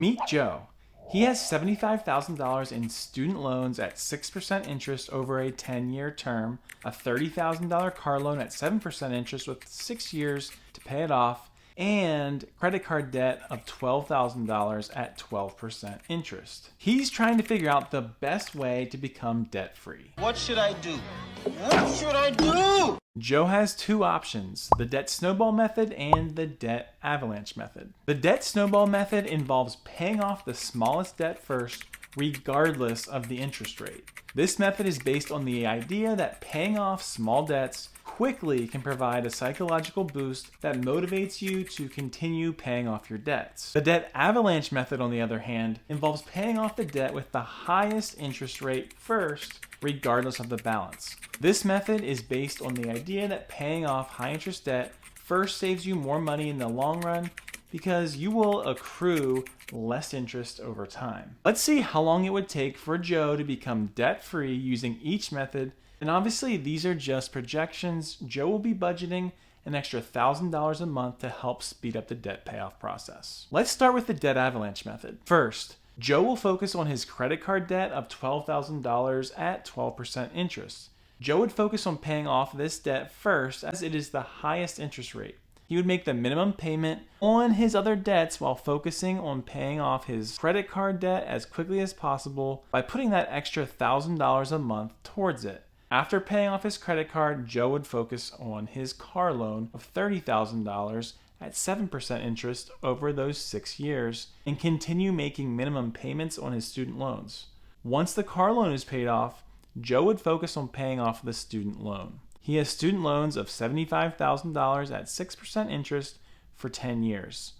Meet Joe. He has $75,000 in student loans at 6% interest over a 10-year term, a $30,000 car loan at 7% interest with 6 years to pay it off, and credit card debt of $12,000 at 12% interest. He's trying to figure out the best way to become debt-free. What should I do? What should I do? Joe has two options, the debt snowball method and the debt avalanche method. The debt snowball method involves paying off the smallest debt first, regardless of the interest rate. This method is based on the idea that paying off small debts quickly can provide a psychological boost that motivates you to continue paying off your debts. The debt avalanche method, on the other hand, involves paying off the debt with the highest interest rate first, regardless of the balance. This method is based on the idea that paying off high interest debt first saves you more money in the long run because you will accrue less interest over time. Let's see how long it would take for Joe to become debt-free using each method. And obviously these are just projections. Joe will be budgeting an extra $1,000 a month to help speed up the debt payoff process. Let's start with the debt avalanche method. First, Joe will focus on his credit card debt of $12,000 at 12% interest. Joe would focus on paying off this debt first as it is the highest interest rate. He would make the minimum payment on his other debts while focusing on paying off his credit card debt as quickly as possible by putting that extra $1,000 a month towards it. After paying off his credit card, Joe would focus on his car loan of $30,000 at 7% interest over those 6 years and continue making minimum payments on his student loans. Once the car loan is paid off, Joe would focus on paying off the student loan. He has student loans of $75,000 at 6% interest for 10 years.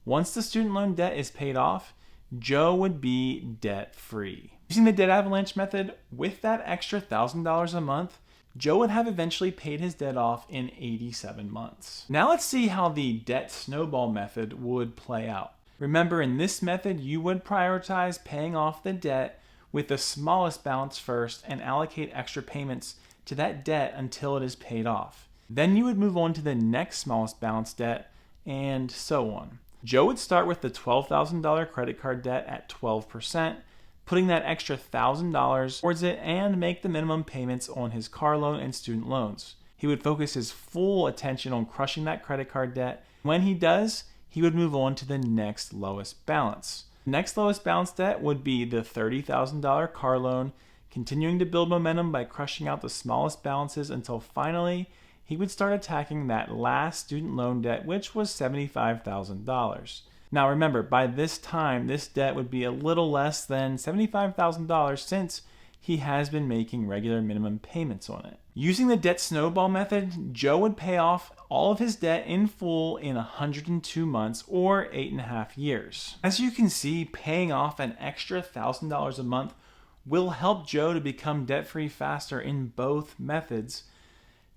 Once the student loan debt is paid off, Joe would be debt-free. Using the debt avalanche method, with that extra $1,000 a month, Joe would have eventually paid his debt off in 87 months. Now let's see how the debt snowball method would play out. Remember, in this method, you would prioritize paying off the debt with the smallest balance first and allocate extra payments to that debt until it is paid off. Then you would move on to the next smallest balance debt and so on. Joe would start with the $12,000 credit card debt at 12%, putting that extra $1,000 towards it and make the minimum payments on his car loan and student loans. He would focus his full attention on crushing that credit card debt. When he does, he would move on to the next lowest balance. The next lowest balance debt would be the $30,000 car loan, continuing to build momentum by crushing out the smallest balances until finally he would start attacking that last student loan debt, which was $75,000. Now remember, by this time, this debt would be a little less than $75,000 since he has been making regular minimum payments on it. Using the debt snowball method, Joe would pay off all of his debt in full in 102 months or 8.5 years. As you can see, paying off an extra $1,000 a month will help Joe to become debt-free faster in both methods,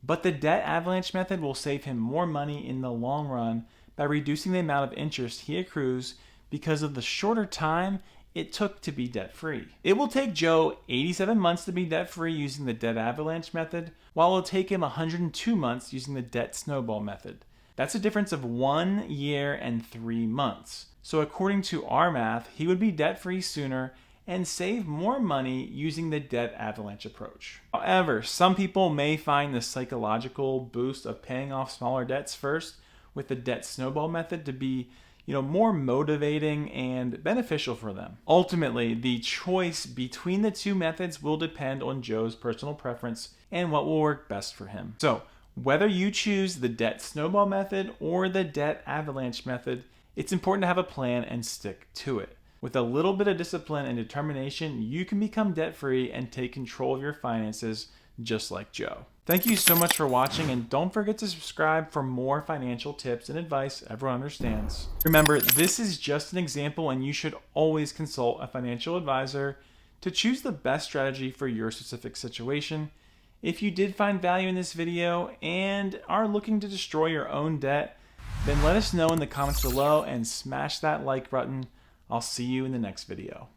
but the debt avalanche method will save him more money in the long run by reducing the amount of interest he accrues because of the shorter time it took to be debt-free. It will take Joe 87 months to be debt-free using the debt avalanche method, while it will take him 102 months using the debt snowball method. That's a difference of 1 year and 3 months. So according to our math, he would be debt-free sooner and save more money using the debt avalanche approach. However, some people may find the psychological boost of paying off smaller debts first with the debt snowball method to be more motivating and beneficial for them. Ultimately, the choice between the two methods will depend on Joe's personal preference and what will work best for him. So, whether you choose the debt snowball method or the debt avalanche method, it's important to have a plan and stick to it. With a little bit of discipline and determination, you can become debt-free and take control of your finances just like Joe. Thank you so much for watching, and don't forget to subscribe for more financial tips and advice everyone understands. Remember, this is just an example and you should always consult a financial advisor to choose the best strategy for your specific situation. If you did find value in this video and are looking to destroy your own debt, then let us know in the comments below and smash that like button. I'll see you in the next video.